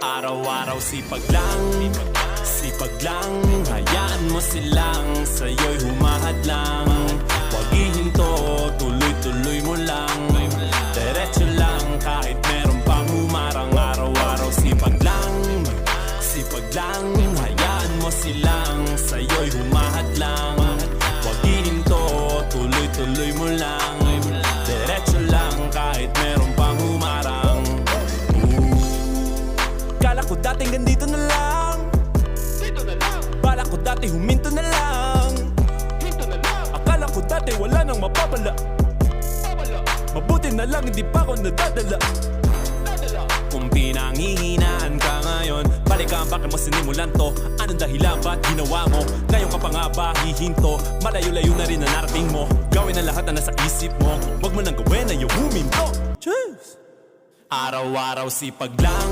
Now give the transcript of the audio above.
Araw-araw sipag lang hayaan mo silang sa'yo'y humahadlang. Huwag ihinto, tuloy-tuloy mo lang. Diretso lang kahit meron pang humarang. Araw-araw sipag lang hayaan mo silang sa'yo'y humahadlang. Huwag ihinto, tuloy-tuloy mo lang. Diretso lang kahit meron pang humarang. Kala ko dating ganito na lang, bala ko dati huminto na lang. Akala ko dati wala nang mapapala, mabuti na lang hindi pa ako nadadala. Kung pinanghihinaan ka ngayon, balikan bakit mo sinimulan to. Anong dahilan ba't ginawa mo? Ngayon ka pa nga ba hihinto? Malayo-layo na rin na narating mo. Gawin ang lahat na nasa isip mo. Huwag mo nang gawin na yung huminto. Cheers! Araw-araw sipag lang